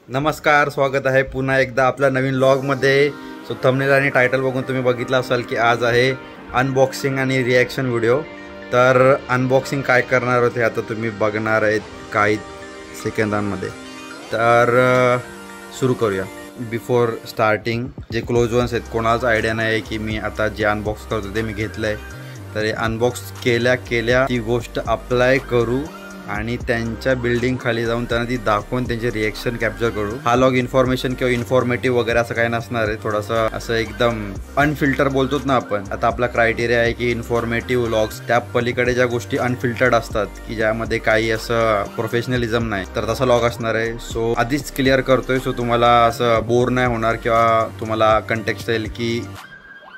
नमस्कार, स्वागत आहे पुन्हा एकदा आपल्या नवीन व्लॉगमध्ये. सो थंबनेल आणि टायटल बघून तुम्ही बघितलं असाल की आज आहे अनबॉक्सिंग आणि रिॲक्शन व्हिडिओ. तर अनबॉक्सिंग काय करणार होते आता तुम्ही बघणार आहेत काही सेकंदांमध्ये. तर सुरू करूया. बिफोर स्टार्टिंग जे क्लोज वन्स आहेत कोणालाच आयडिया नाही आहे की मी आता जे अनबॉक्स करतो ते मी घेतलं आहे. तर हे अनबॉक्स केल्या ती गोष्ट अप्लाय करू आणि त्यांच्या बिल्डिंग खाली जाऊन त्यांना ती दाखवून त्यांचे रिएक्शन कॅप्चर करू. हा लॉग इन्फॉर्मेशन किंवा इन्फॉर्मेटिव्ह वगैरे असं काही नसणार आहे. थोडंसं असं एकदम अनफिल्टर बोलतोच ना आपण. आता आपला क्रायटेरिया आहे की इन्फॉर्मेटिव्ह लॉग्स त्या पलीकडे ज्या गोष्टी अनफिल्टर्ड असतात की ज्यामध्ये काही असं प्रोफेशनलिझम नाही, तर तसा लॉग असणार आहे. सो आधीच क्लिअर करतोय सो तुम्हाला असं बोर नाही होणार किंवा तुम्हाला कंटेक्स्ट येईल की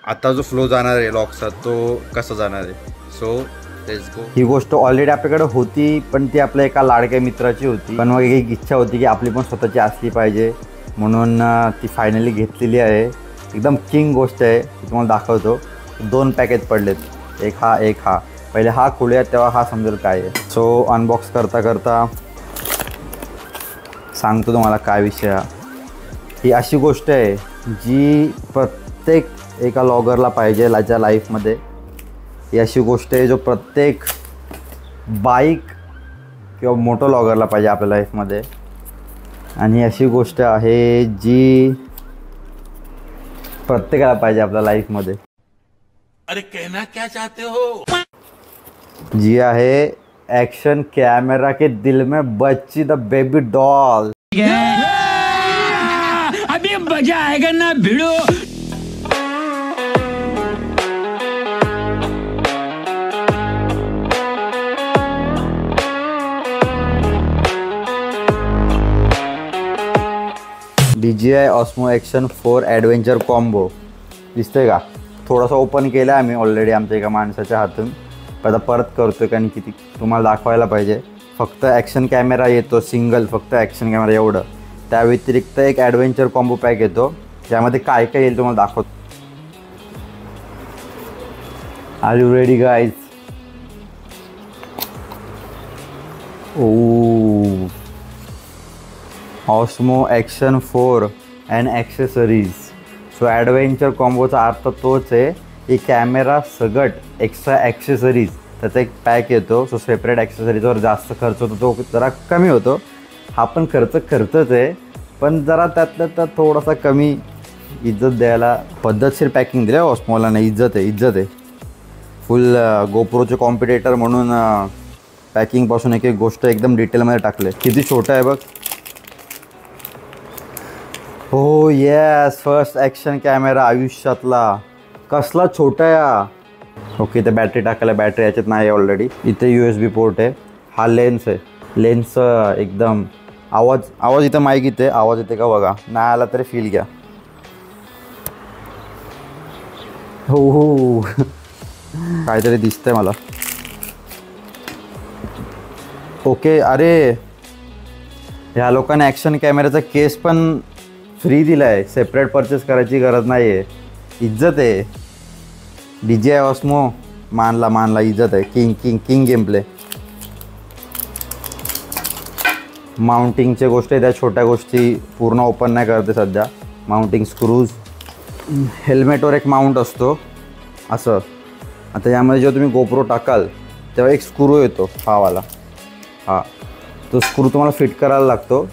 आता जो फ्लो जाणार आहे लॉगचा तो कसा जाणार आहे. सो ही गोष्ट ऑलरेडी आपल्याकडे होती, पण ती आपल्या एका लाडक्या मित्राची होती. पण मग एक इच्छा होती की आपली पण स्वतःची असली पाहिजे, म्हणून ती फायनली घेतलेली आहे. एकदम किंग गोष्ट आहे. तुम्हाला दाखवतो. 2 पॅकेज पडलेत, एक हा. पहिले हा खोलूया तेव्हा हा समजेल काय आहे. सो अनबॉक्स करता सांगतो तुम्हाला काय विषय. ही अशी गोष्ट आहे जी प्रत्येक एका लॉगरला पाहिजे त्याच्या लाईफमध्ये. ही अशी गोष्ट आहे जो प्रत्येक बाईक किंवा मोटो लॉगरला पाहिजे आपल्या लाईफमध्ये. आणि अशी गोष्ट आहे जी प्रत्येकाला पाहिजे आपल्या लाईफमध्ये. अरे कहना क्या चाहते हो? जी आहे एक्शन कॅमेरा के दिल में बच्ची द बेबी डॉल. अभी मजा आएगा ना भिड़ो. DJI Osmo Action 4 adventure combo दिसतंय का? थोडासा ओपन केला आम्ही ऑलरेडी आमच्या एका माणसाच्या हातून. आता परत करतोय कारण की तुम्हाला दाखवायला पाहिजे. फक्त ॲक्शन कॅमेरा येतो सिंगल, फक्त ॲक्शन कॅमेरा एवढं. त्या व्यतिरिक्त एक ॲडव्हेंचर कॉम्बो पॅक येतो ज्यामध्ये काय काय येईल तुम्हाला दाखवतो. Are you ready guys? ओ Osmo Action 4 and accessories. So adventure कॉम्बोचा अर्थ तोच आहे की कॅमेरा सगट एक्स्ट्रा ॲक्सेसरीज त्याचा एक पॅक येतो. सो सेपरेट ॲक्सेसरीजवर जास्त खर्च होतो, तो जरा कमी होतो. हा पण खर्चच आहे, पण जरा त्यातलं तर थोडासा कमी इज्जत द्यायला पद्धतशीर पॅकिंग दिलं. ऑस्मोला नाही, इज्जत आहे. फुल गोप्रोचे कॉम्पिटेटर म्हणून पॅकिंगपासून एक गोष्ट एकदम डिटेलमध्ये टाकले. किती छोटं आहे बघ. हो येस, फर्स्ट ॲक्शन कॅमेरा आयुष्यातला. कसला छोटा आहे. ओके, इथे बॅटरी टाकायला बॅटरी याच्यात नाही ऑलरेडी. इथे USB पोर्ट आहे. हा लेन्स आहे. लेन्स एकदम आवाज इथं माईक इथे आवाज येते का बघा. नाही आला तरी फील घ्या. हो काहीतरी दिसतंय मला. ओके, अरे ह्या लोकांनी ॲक्शन कॅमेऱ्याचा केस पण फ्री दिला आहे. सेपरेट परचेस करायची गरज नाही आहे. इज्जत आहे. DJI Osmo मानला इज्जत आहे. King game play. माउंटिंगच्या गोष्टी त्या छोट्या गोष्टी पूर्ण ओपन नाही करते सध्या. Mounting screws. हेल्मेटवर एक माउंट असतो असं. आता यामध्ये जेव्हा तुम्ही गोप्रो टाकाल तेव्हा एक स्क्रू येतो हावाला. तो स्क्रू तुम्हाला फिट करायला लागतो,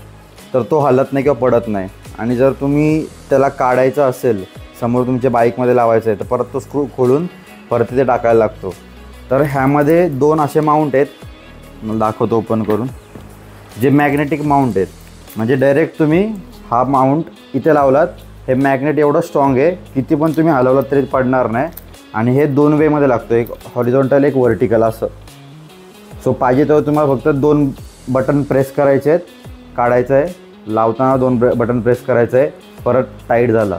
तर तो हलत नाही किंवा पडत नाही. आणि जर तुम्ही त्याला काढायचं असेल, समोर तुमच्या बाईकमध्ये लावायचं आहे, तर परत तो स्क्रू खोलून परत तिथे टाकायला लागतो. तर ह्यामध्ये 2 असे माउंट आहेत. मला दाखवतो ओपन करून. जे मॅग्नेटिक माउंट आहेत, म्हणजे डायरेक्ट तुम्ही हा माउंट इथे लावलात. हे मॅग्नेट एवढं स्ट्रॉंग आहे किती पण तुम्ही हलवलात तरी पडणार नाही. आणि हे 2 वेमध्ये लागतो, एक हॉरिझॉन्टल एक व्हर्टिकल असं. सो पाहिजे तेव्हा तुम्हाला फक्त 2 बटन प्रेस करायचे आहेत. काढायचं आहे, लावताना 2 बटन प्रेस करायचं आहे, परत टाईट झाला.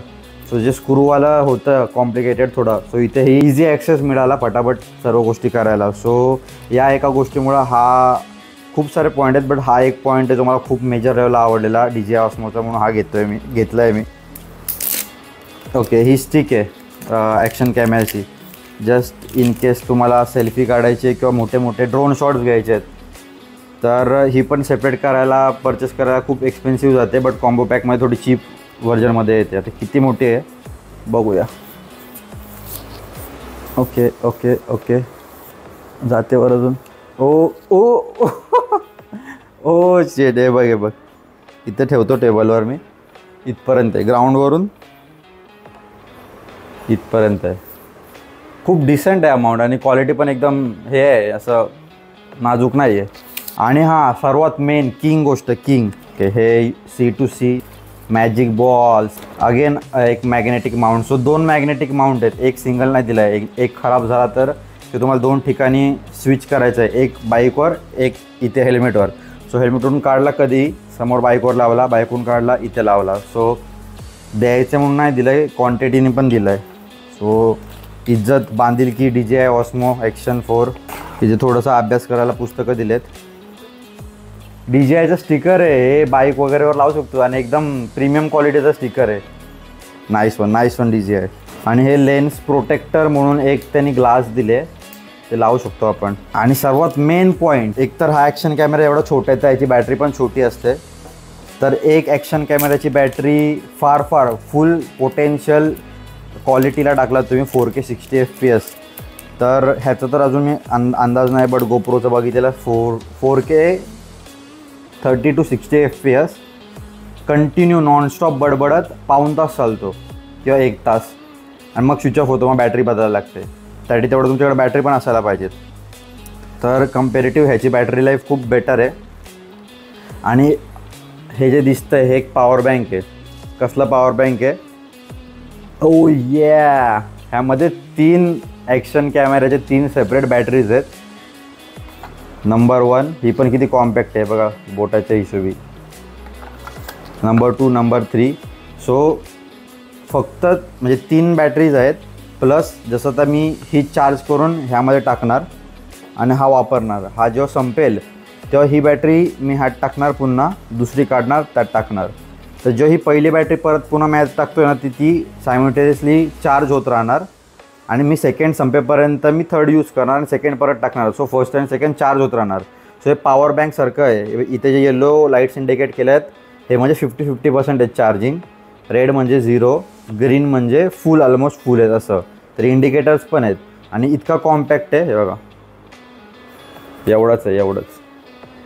सो जे स्क्रूवाला होतं कॉम्प्लिकेटेड थोडं, सो इथे ही इझी ॲक्सेस मिळाला पटापट सर्व गोष्टी करायला. सो या एका गोष्टीमुळं हा खूप सारे पॉईंट आहेत, बट हा एक पॉईंट आहे जो मला खूप मेजर लेवलला आवडलेला DJI Osmoचा, म्हणून हा घेतला आहे मी. ओके, ही स्टिक आहे ॲक्शन कॅमेऱ्याची. जस्ट इन केस तुम्हाला सेल्फी काढायची किंवा मोठे मोठे ड्रोन शॉट्स घ्यायचे आहेत तर ही पण सेपरेट करायला परचेस करायला खूप एक्सपेन्सिव्ह जाते, बट कॉम्बो पॅकमध्ये थोडी चीप व्हर्जनमध्ये येते. आता किती मोठी आहे बघूया. ओके ओके ओके जाते वर अजून. ओ ओ ओ शेट आहे बघ, हे बघ इथं ठेवतो टेबलवर मी. इथपर्यंत आहे, ग्राउंडवरून इथपर्यंत आहे. खूप डिसेंट आहे अमाऊंट आणि क्वालिटी पण एकदम हे आहे, असं नाजूक नाही आहे. आणि हां, सर्वात मेन किंग गोष्ट, किंग हे C2C मॅजिक बॉल्स. अगेन एक magnetic mount. So 2 magnetic mount आहेत, एक सिंगल नाही दिला आहे. एक खराब झाला तर ते तुम्हाला 2 ठिकाणी स्विच करायचं आहे, एक बाईकवर एक इथे हेल्मेटवर. सो हेल्मेटवरून काढला कधी समोर बाईकवर लावला, बाईकवरून काढला इथे लावला. सो द्यायचं म्हणून नाही दिलं आहे, क्वांटिटीने पण दिलं आहे. सो इज्जत बांधील की DJI ऑस्मो ॲक्शन 4. तिथे थोडासा अभ्यास करायला पुस्तकं दिलेत. DJIचं स्टिकर आहे हे, बाईक वगैरेवर लावू शकतो आणि एकदम प्रीमियम क्वालिटीचं स्टिकर आहे. Nice one DJI. आणि हे लेन्स प्रोटेक्टर म्हणून एक त्यांनी ग्लास दिले, ते लावू शकतो आपण. आणि सर्वात मेन पॉईंट, एकतर हा ॲक्शन कॅमेरा एवढा छोटा आहे तर याची बॅटरी पण छोटी असते. तर एक ॲक्शन कॅमेऱ्याची बॅटरी फार फुल पोटेन्शियल क्वालिटीला टाकला तुम्ही 4K 60 FPS. तर ह्याचं तर अजून मी अंदाज नाही, बट गोप्रोचं बघितलेलं 4K 30 to 60 FPS continue nonstop बडबडत पाऊण तास चालतो किंवा 1 तास, आणि मग स्विच ऑफ होतो, मग बॅटरी बदलायला लागते. त्यासाठी तेवढं तुमच्याकडे बॅटरी पण असायला पाहिजेत. तर कम्पॅरेटिव्ह ह्याची बॅटरी लाईफ खूप बेटर आहे. आणि हे जे दिसतं आहे हे एक पॉवर बँक आहे. कसला पॉवर बँक आहे? ओ या, ह्यामध्ये 3 ॲक्शन कॅमेऱ्याचे 3 सेपरेट बॅटरीज आहेत. नंबर 1 ही पण किती कॉम्पॅक्ट आहे बघा बोटाच्या हिशोबी. Number 2, number 3. सो फक्त म्हणजे 3 बॅटरीज आहेत, प्लस जसं आता मी ही चार्ज करून ह्यामध्ये टाकणार आणि हा वापरणार. हा जेव्हा संपेल तेव्हा ही बॅटरी मी ह्यात टाकणार, पुन्हा दुसरी काढणार त्यात टाकणार. तर जेव्हा ही पहिली बॅटरी परत पुन्हा मॅच टाकतो ना ती सायमल्टेनियसली चार्ज होत राहणार. आणि मी सेकंड संपेपर्यंत मी थर्ड यूज करणार आणि सेकंड परत टाकणार. So first and second charge होत राहणार. सो हे पॉवर बँकसारखं आहे. इथे जे येलो लाईट्स इंडिकेट केले आहेत हे म्हणजे 50% आहे चार्जिंग. रेड म्हणजे 0, ग्रीन म्हणजे फुल, ऑलमोस्ट फुल आहेत असं. तर इंडिकेटर्स पण आहेत. आणि इतका कॉम्पॅक्ट आहे, हे बघा एवढंच आहे, एवढंच.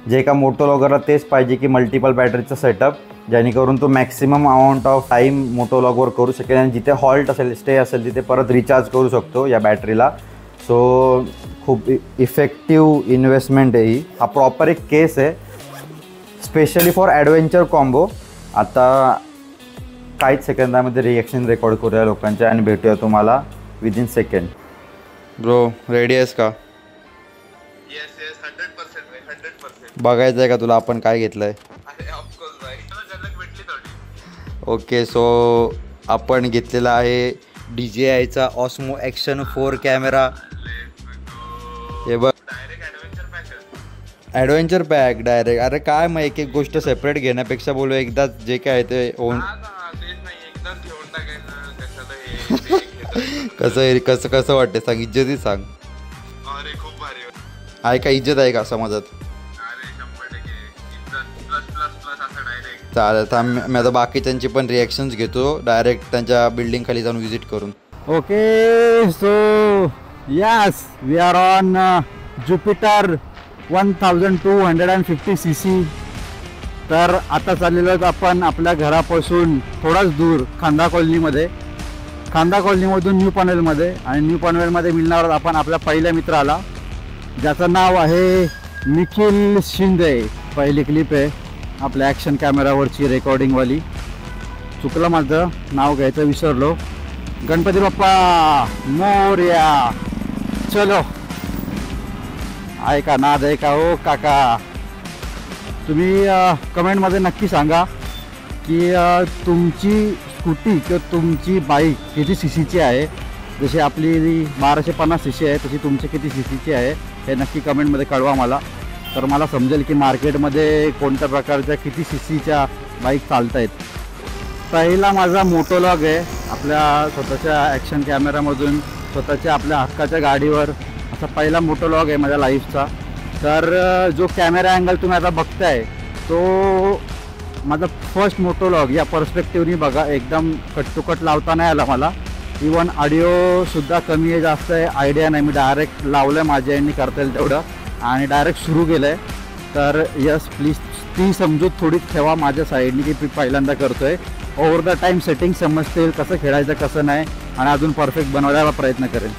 जे का मोटो व्लॉगरला तेच पाहिजे की मल्टिपल बॅटरीचं सेटअप, जेणेकरून तो maximum amount of time moto व्लॉगवर करू शकेल आणि जिथे हॉल्ट असेल, स्टे असेल तिथे परत रिचार्ज करू शकतो या बॅटरीला. सो खूप इफेक्टिव्ह इन्व्हेस्टमेंट आहे ही. हा प्रॉपर एक केस आहे स्पेशली फॉर ॲडव्हेंचर कॉम्बो. आता काहीच सेकंदामध्ये रिॲक्शन रेकॉर्ड करूया लोकांच्या आणि भेटूया तुम्हाला विदिन सेकंड. ब्रो रेडी आहेस का? येस 100%. बघायचं आहे का तुला आपण काय घेतलं आहे? ऑफकोर्स भाई, मला झलक भेटली थोडी. ओके, सो आपण घेतलेला आहे DJIचा ऑस्मो ॲक्शन 4 कॅमेरा. हे बघ, ॲडव्हेंचर पॅक डायरेक्ट. अरे काय मग एक एक गोष्ट सेपरेट घेण्यापेक्षा बोलू एकदाच जे काय आहे ते ओन. कसं कसं वाटते सांग, इज्जती सांग. अरे खूप भारी आहे का, इज्जत आहे का समाजात? अरे 100% इज्जत प्लस असं डायरेक्ट. चालेल, थांब मी आता बाकीच्यांची पण रिॲक्शन्स घेतो डायरेक्ट त्यांच्या बिल्डिंग खाली जाऊन व्हिजिट करून. Okay, so yes we are on Jupiter 1250 cc. तर आता चाललेलो आहोत आपण आपल्या घरापासून थोडाच दूर खांदा कॉलनीमध्ये. खांदा कॉलनीमधून न्यू पनवेलमध्ये, आणि न्यू पनवेलमध्ये मिळणार आहोत आपण आपल्या पहिल्या मित्राला, ज्याचं नाव आहे निखिल शिंदे. पहिली क्लिप आहे आपल्या ॲक्शन कॅमेरावरची रेकॉर्डिंगवाली. चुकलं माझं, नाव घ्यायचं विसरलो. गणपती बाप्पा मोरया. चलो, आहे का नाद आहे का हो काका? तुम्ही कमेंटमध्ये नक्की सांगा की तुमची स्कूटी किंवा तुमची बाईक किती CCची आहे. जशी आपली 1250 CC आहे तशी तुमची किती CCची आहे हे नक्की कमेंटमध्ये कळवा मला. तर मला समजेल की मार्केटमध्ये कोणत्या प्रकारच्या किती CCच्या बाईक चालत आहेत. पहिला माझा मोटो व्लॉग आहे आपल्या स्वतःच्या ॲक्शन कॅमेरामधून, स्वतःच्या आपल्या हक्काच्या गाडीवर. असा पहिला मोटो व्लॉग आहे माझ्या लाईफचा. तर जो कॅमेरा अँगल तुम्ही आता बघताय तो माझा फर्स्ट मोटो व्लॉग या पर्स्पेक्टिव्हनी बघा. एकदम कट टू कट लावता नाही आला मला. इवन ऑडिओसुद्धा कमी आहे जास्त आहे आयडिया नाही. मी डायरेक्ट लावलं आहे माझ्या यांनी करता येईल तेवढं आणि डायरेक्ट सुरू केलं आहे. तर यस प्लीज ती समजूत थोडीच ठेवा माझ्या साईडनी की मी पहिल्यांदा करतो आहे. ओव्हर द टाईम सेटिंग समजतील कसं खेळायचं कसं नाही आणि अजून परफेक्ट बनवायला प्रयत्न करेन.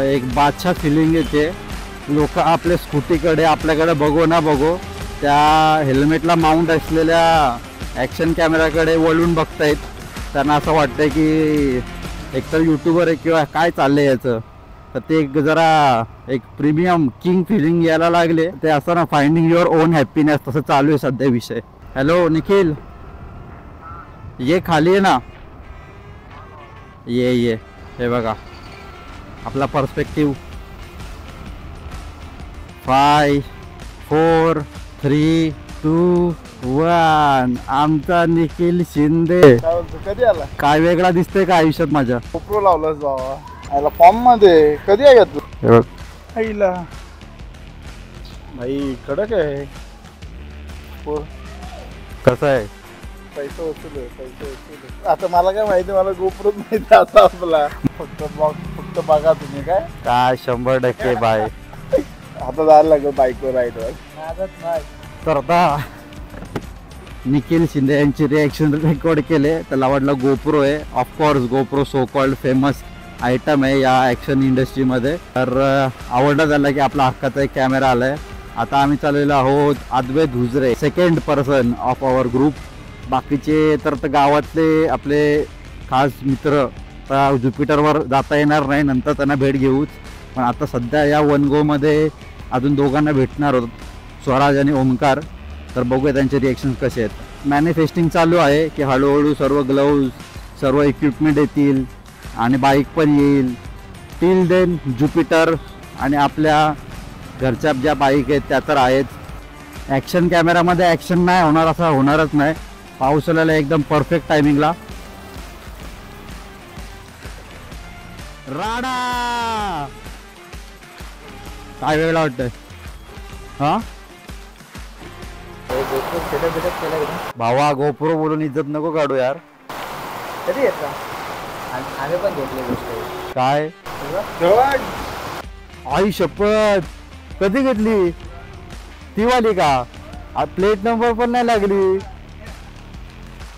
एक बादशाह फिलिंग येते. लोक आपल्या स्कूटीकडे आपल्याकडे बघो ना बघो त्या हेल्मेटला माउंट असलेल्या ॲक्शन कॅमेराकडे वळून बघतायत. त्यांना असं वाटतंय की एकतर यूट्यूबर आहे किंवा काय चाललं आहे याचं. तर ते एक जरा एक प्रीमियम किंग फिलिंग यायला लागले. ते असं ना फाइंडिंग युअर ओन हॅपीनेस तसं चालू आहे सध्या विषय. हॅलो निखिल ये खाली आहे ना. ये हे बघा आपला पर्स्पेक्टिव्ह. 5 4 3 2 1. आमचा निखिल शिंदे. कधी आला? काय वेगळा दिसतंय का आयुष्यात माझ्या? कोपरो लावलास बाबा. आला फॉर्म मध्ये. कधी आहे तू? हे बघ आईला भाई कडक आहे. कसं आहे. पैसे वसूल आहे, पैसे वसूल आहे. आता मला काय माहिती, मला गोप्रोच माहिती आता आपला. फक्त बघा तुम्ही काय 100% बाय. आता जायला लागलं बाईकवर राईडवर. तर आता निखिल शिंदे यांची रिॲक्शन रेकॉर्ड केले. त्याला वाटलं गोप्रो आहे. Of course GoPro so called famous item आहे या ॲक्शन इंडस्ट्रीमध्ये. तर आवडलं त्याला की आपला हक्काचा एक कॅमेरा आला आहे. आता आम्ही चाललेलो आहोत Advait Hujare, second person of our group. बाकीचे तर गावातले आपले खास मित्र ज्युपिटरवर जाता येणार नाही, नंतर त्यांना भेट घेऊच. पण आता सध्या या वन गोमध्ये अजून दोघांना भेटणार आहोत, स्वराज आणि ओमकार. तर बघूया त्यांचे रिॲक्शन कसे आहेत. मॅन्युफॅक्चरिंग चालू आहे की हळूहळू सर्व ग्लव्ज सर्व इक्विपमेंट येतील आणि बाईक पण येईल. टिल देन ज्युपिटर आणि आपल्या घरच्या ज्या बाईक आहेत त्या तर आहेत. ॲक्शन कॅमेरामध्ये ॲक्शन नाही होणार असं होणारच नाही. पाऊस आलेला एकदम परफेक्ट टायमिंगला. राडा काय वेगळा वाटतंय हा भावा. गोप्रो बोलून इज्जत नको काढू यार. कधी येत आम्ही पण घेतले गोष्ट काय आई शपथ कधी घेतली ती वाली का? प्लेट नंबर पण नाही लागली.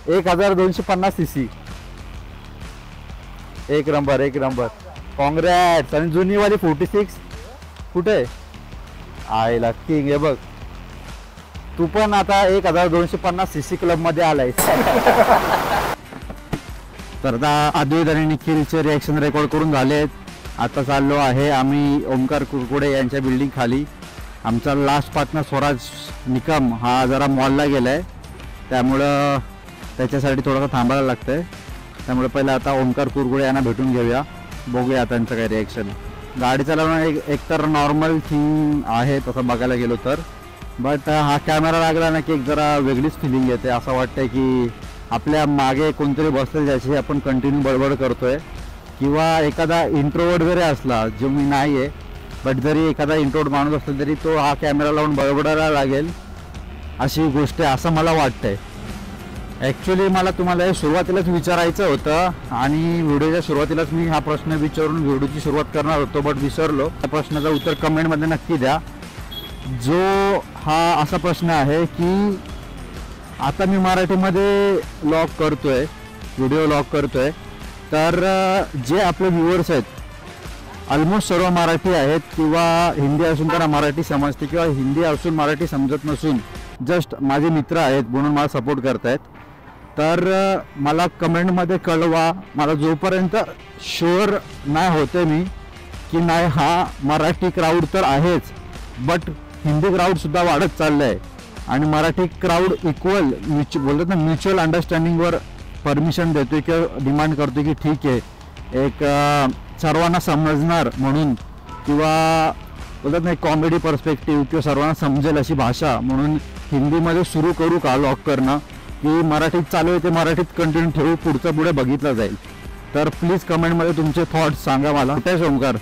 1250 cc. एक नंबर कॉंग्रॅट्स. आणि जुनी वाली 46 कुठे आईला किंग. हे बघ तू पण आता 1250 cc क्लब मध्ये आलायस. तर आता अद्वैत आणि निखिलचे रिॲक्शन रेकॉर्ड करून झालेत. आता चाललो आहे आम्ही ओमकार कुरकुडे यांच्या बिल्डिंग खाली. आमचा लास्ट पार्टनर स्वराज निकम हा जरा मॉलला गेला आहे, त्यामुळं त्याच्यासाठी थोडंसं थांबायला लागतं आहे. त्यामुळे पहिलं आता ओमकार कुरकुडे यांना भेटून घेऊया, बघूया त्यांचं काय रिॲक्शन. गाडी चालवणं एकतर नॉर्मल थिंग आहे तसं बघायला गेलो तर. बट हा कॅमेरा लागला ना की एक जरा वेगळीच फिलिंग येते. असं वाटतं की आपल्या मागे कोणतरी बसले ज्याची आपण कंटिन्यू बडबड करतो आहे. किंवा एखादा इंट्रोवर्ट जरी असला, जो मी नाही आहे, बट जरी एखादा इंट्रोवर्ट माणूस असला तरी तो हा कॅमेरा लावून बडबडायला लागेल अशी गोष्ट आहे असं मला वाटतं आहे. ॲक्च्युली मला तुम्हाला हे सुरुवातीलाच विचारायचं होतं आणि व्हिडिओच्या सुरुवातीलाच मी हा प्रश्न विचारून व्हिडिओची सुरुवात करणार होतो, बट विसरलो. त्या प्रश्नाचं उत्तर कमेंटमध्ये नक्की द्या. जो हा असा प्रश्न आहे की आता मी मराठीमध्ये व्लॉग करतोय, व्हिडिओ व्लॉग करतोय, तर जे आपले व्ह्युअर्स आहेत ऑलमोस्ट सर्व मराठी आहेत किंवा हिंदी असून त्यांना मराठी समजते किंवा हिंदी असून मराठी समजत नसून जस्ट माझे मित्र आहेत म्हणून मला सपोर्ट करत आहेत. तर मला कमेंटमध्ये कळवा. मला जोपर्यंत शुअर नाही होते मी की नाही हा मराठी क्राऊड तर आहेच, बट हिंदी क्राऊडसुद्धा वाढत चाललं आहे आणि मराठी क्राऊड इक्वल बोलतात ना म्युच्युअल अंडरस्टँडिंगवर परमिशन देतोय किंवा डिमांड करतो की ठीक आहे एक सर्वांना समजणार म्हणून किंवा बोलतात ना कॉमेडी पर्स्पेक्टिव्ह किंवा सर्वांना समजेल अशी भाषा म्हणून हिंदीमध्ये सुरू करू का व्लॉग करणं, की मराठीत चालू आहे ते मराठीत कंटिन्यू ठेवू, पुढचं पुढे बघितलं जाईल. तर प्लीज कमेंटमध्ये तुमचे थॉट्स सांगा मला. कुठे ओमकार?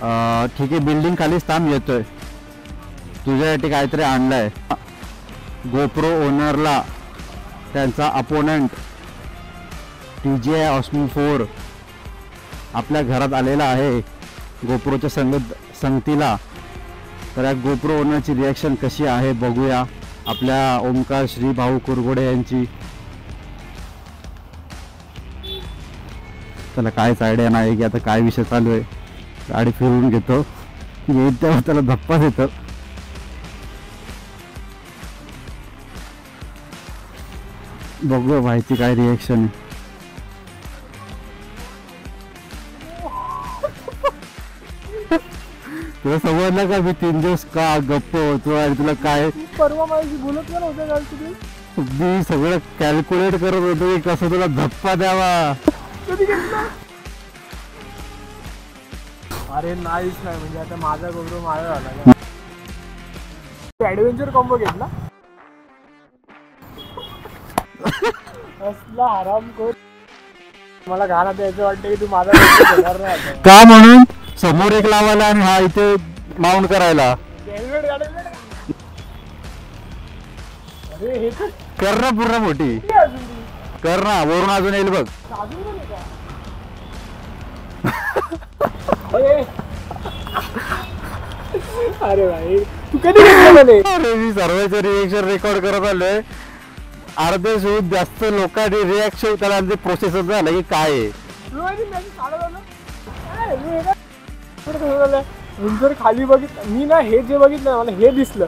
ठीक आहे, बिल्डिंग खालीच थांब, येतोय. तुझ्यासाठी काहीतरी आणलंय. गोप्रो ओनरला त्यांचा अपोनंट TGI Osmo 4 आपल्या घरात आलेला आहे गोप्रोच्या संगतीला. तर या गोप्रो ओनरची रिॲक्शन कशी आहे बघूया आपल्या ओमकार श्री भाऊ कुरगुडे यांची. त्याला काहीच आयडिया नाही की आता काय विषय चालू आहे. गाडी फिरवून घेतो, येईल तेव्हा त्याला धप्पा देतो. बघूया भाईची काय रिॲक्शन आहे. तुला समजलं का मी 3 दिवस का गप्प होतो आणि तुला काय परवा माझी बोलत नाही होत्या काल तुम्ही. मी सगळं कॅल्क्युलेट करत होतो की कसं तुला धप्पा द्यावा. अरे नाहीच नाही, म्हणजे आता माझा गोप्रो माझा झाला. ऍडव्हेंचर कॉम्बो घेतला असला आराम कर. मला घाणा द्यायचं वाटतं की तू माझा घेणार नाही का म्हणून समोर एक लावायला आणि हा इथे माउंट करायला. हेल्मेट घालायला. अरे हे कर ना पूर्ण मोठी कर ना, वरून अजून येईल बघ. अरे भाई तू कधी घेतलं? अरे मी सर्वांचं रिएक्शन रेकॉर्ड करत आलोय. अर्धे सोडून जास्त लोकांनी रिॲक्शन त्याला प्रोसेस झालं की काय आहे. जर खाली बघितलं मी ना, हे जे बघितलं मला हे दिसलं.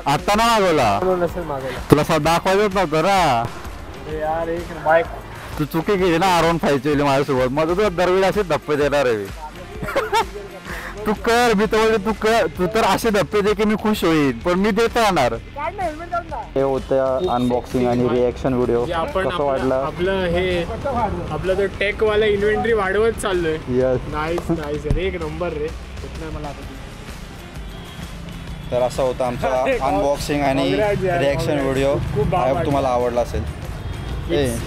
आता ना मागवला नसेल मागवला, तुला दाखवायचंच नव्हतं ना. अरे यार एक बाईक तू चुकी केली ना R15 5 माझ्यासोबत. मग तुला दरवेळी असे धप्पे देणार आहे. तू कर, मी तर तू कर, तू तर असे धप्पे दे की मी खुश होईल, पण मी देत राहणार. हे होतं अनबॉक्सिंग आणि रिॲक्शन व्हिडिओ. कसं वाटलं आपलं तो टेक वाला इन्व्हेंटरी वाढवत चाललोय. यस, नाईस नाईस रे, एक नंबर रे. मला तर असा होता आमचा अनबॉक्सिंग आणि रिॲक्शन व्हिडिओ. तुम्हाला आवडला असेल.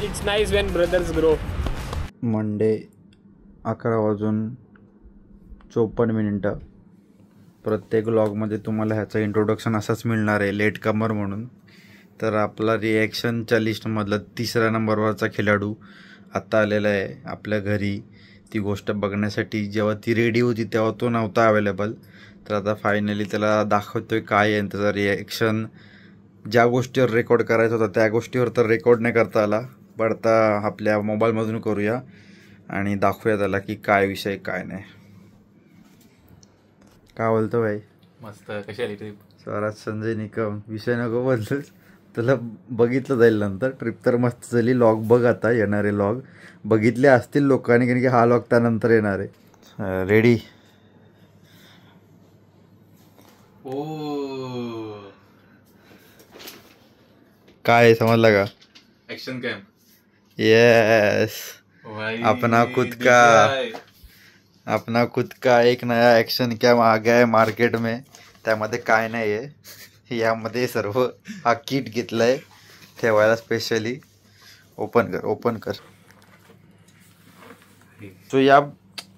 It's nice when brothers grow. Monday 11:54 प्रत्येक व्लॉगमध्ये तुम्हाला ह्याचं इंट्रोडक्शन असंच मिळणार आहे, लेट कमर म्हणून. तर आपला रिॲक्शनच्या लिस्टमधला 3ऱ्या नंबरवरचा खेळाडू आत्ता आलेला आहे आपल्या घरी. ती गोष्ट बघण्यासाठी जेव्हा ती रेडी होती तेव्हा तो नव्हता अवेलेबल. तर आता फायनली त्याला दाखवतोय काय आहे त्याचं रिॲक्शन. ज्या गोष्टीवर रेकॉर्ड करायचा होता त्या गोष्टीवर तर रेकॉर्ड नाही करता आला, पण आता आपल्या मोबाईलमधून करूया आणि दाखवूया त्याला की काय विषय काय नाही. काय बोलतो भाई? मस्त. कशी आली ट्रिप? स्वराज संजय निकम. विषय नको बदलूच, तुला बघितलं जाईल नंतर. ट्रिप तर मस्त झाली. लॉग बघ, आता येणारे लॉग बघितले असतील लोकांनी, कारण की हा लॉग त्यानंतर येणार आहे. रेडी? काय समजलं का? Action camp. यस, अपना खुद का एक नया एक्शन कॅम्प आ गया है मार्केट में. त्यामध्ये काय नाही आहे, यामध्ये सर्व हा किट घेतलाय ठेवायला स्पेशली. ओपन कर. सो या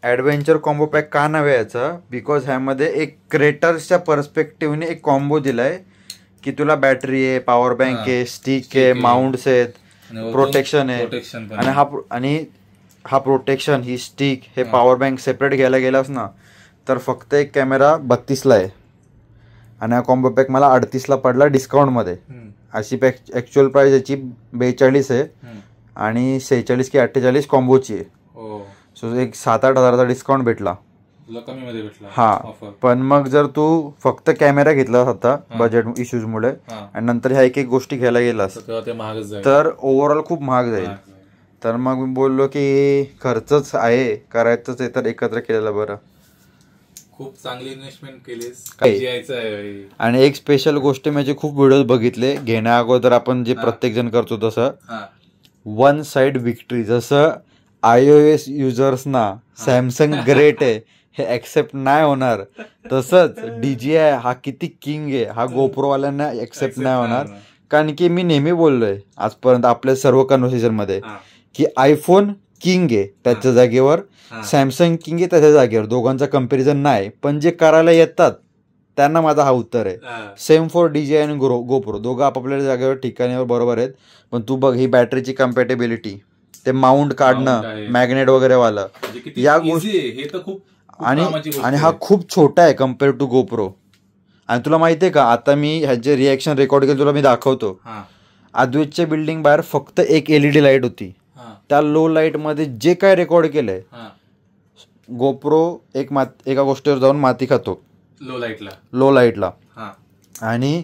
ॲडव्हेंचर कॉम्बो पॅक का नाव आहे याचं? बिकॉज ह्यामध्ये एक क्रेटर्सच्या पर्स्पेक्टिव्हने एक कॉम्बो दिलाय की तुला बॅटरी आहे, पॉवर बँक आहे, स्टिक आहे, माउंट्स आहेत, प्रोटेक्शन आहे. आणि हा प्रोटेक्शन, ही स्टिक, हे पॉवर बँक सेपरेट घ्यायला गेलास ना तर फक्त एक कॅमेरा 32ला आहे आणि हा कॉम्बो पॅक मला 38ला पडला डिस्काउंटमध्ये. अशी पॅक ॲक्च्युअल प्राईस याची 42 आहे आणि 46 की 48 कॉम्बोची आहे. सो एक 7-8 हजाराचा डिस्काउंट भेटला. हा, पण मग जर तू फक्त कॅमेरा घेतला होता बजेट इश्यूज मुळे आणि नंतर ह्या एक गोष्टी घ्यायला गेलास तर ओव्हरऑल खूप महाग जाईल. तर मग मी बोललो की खर्चच आहे, करायचंच आहे तर एकत्र केलेलं बरं. खूप चांगली इन्व्हेस्टमेंट केलीस. आणि एक स्पेशल गोष्ट म्हणजे खूप व्हिडिओ बघितले घेण्या अगोदर आपण जे प्रत्येक जण करतो तसं वन साइड विक्ट्री. जसं iOS युजर्सना सॅमसंग ग्रेट आहे हे ऍक्सेप्ट नाही होणार, तसंच DJI हा किती किंग आहे हा गोप्रोवाल्यांना ऍक्सेप्ट नाही होणार. कारण की मी नेहमी बोललोय आजपर्यंत आपल्या सर्व कन्व्हर्सेशन मध्ये की iPhone किंग आहे त्याच्या जागेवर, सॅमसंग किंग आहे त्याच्या जागेवर, दोघांचा कम्पॅरिझन नाही. पण जे करायला येतात त्यांना माझा हा उत्तर आहे. सेम फॉर DJI आणि गोप्रो, दोघं आपापल्या जागेवर ठिकाणीवर बरोबर आहेत. पण तू बघ ही बॅटरीची कम्पॅटेबिलिटी, ते माउंट काढणं मॅग्नेट वगैरे वाला, या गोष्टी आणि हा खूप छोटा आहे कम्पेअर टू गोप्रो. आणि तुला माहिती आहे का, आता मी ह्याचे रिॲक्शन रेकॉर्ड केलं, तुला मी दाखवतो. अद्वैतच्या बिल्डिंग बाहेर फक्त एक LED लाईट होती. त्या लो लाईटमध्ये जे काय रेकॉर्ड केलंय, गोप्रो एका गोष्टीवर जाऊन माती खातो लो लाईटला. आणि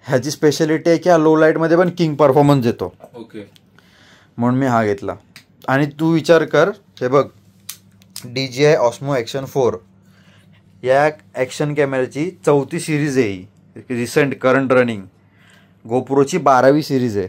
ह्याची स्पेशालिटी आहे की हा लो लाईटमध्ये पण किंग परफॉर्मन्स देतो. म्हणून मी हा घेतला. आणि तू विचार कर, हे बघ DJI Osmo Action 4 या ॲक्शन कॅमेऱ्याची 4थी सिरीज आहे ही, रिसेंट करंट रनिंग. गोप्रोची 12वी सिरीज आहे.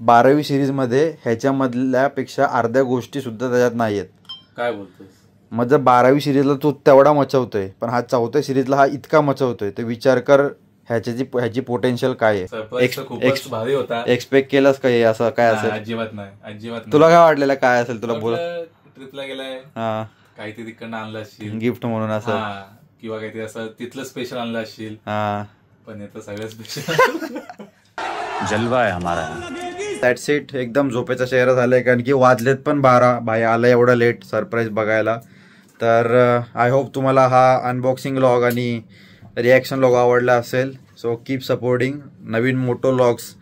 12वी सिरीजमध्ये ह्याच्यामधल्यापेक्षा अर्ध्या गोष्टी सुद्धा त्याच्यात नाही आहेत. काय बोलतोस? मग जर 12वी सिरीजला तू तेवढा मचवतोय, पण हा 4थ्या सिरीजला हा इतका मचवतोय, तर विचार कर ह्याची पोटेन्शियल काय आहे. एक्सपेक्ट केलंस का हे असं काय असेल? अजिबात नाही. तुला काय वाटलेलं काय असेल? तुला बोल. ट्रिपला गेलाय, काहीतरी तिकडनं आणलं असशील गिफ्ट म्हणून असं, किंवा काहीतरी असं तिथलं स्पेशल आणलं असशील. पण येतं सगळं स्पेशल. जलवा आहे हमारा. That's it. एकदम झोपेचा चेहरा झालाय, कारण की वाजलेत पण 12. भाई आला एवढा लेट सरप्राईज बघायला. तर आय होप तुम्हाला हा अनबॉक्सिंग व्लॉग आणि रिॲक्शन व्लॉग आवडला असेल. So keep supporting. नवीन मोटो व्लॉग्स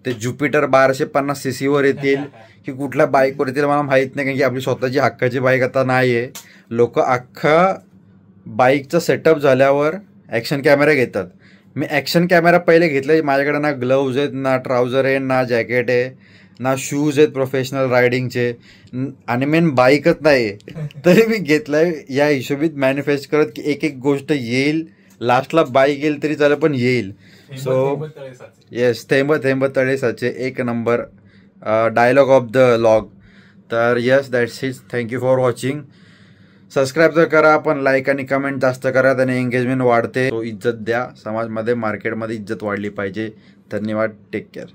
ते ज्युपिटर 1250cc वर येतील की कुठल्या बाईकवर येतील मला माहीत नाही, कारण की आपली स्वतःची हक्काची बाईक आता नाही आहे. लोक अख्खा बाईकचं सेटअप झाल्यावर ॲक्शन कॅमेरा घेतात. मी ॲक्शन कॅमेरा पहिले घेतला, माझ्याकडे ना ग्लव्ज आहेत, ना ट्राउझर आहे, ना जॅकेट आहे, ना शूज आहेत प्रोफेशनल रायडिंगचे, आणि मेन बाईकच नाही आहे. तरी मी घेतलाय या हिशोबीत मॅनिफेस्ट करत की एक गोष्ट येईल, लास्टला बाईक येईल तरी चालेल पण येईल. सो येस, थेंब थेंब तळे साचे, एक number dialogue of the log. तर yes, that's it. Thank you for watching. Subscribe तर करा, पण लाईक आणि कमेंट जास्त करा, त्याने एंगेजमेंट वाढते. तो इज्जत द्या समाजमध्ये, मार्केटमध्ये इज्जत वाढली पाहिजे. धन्यवाद. Take care.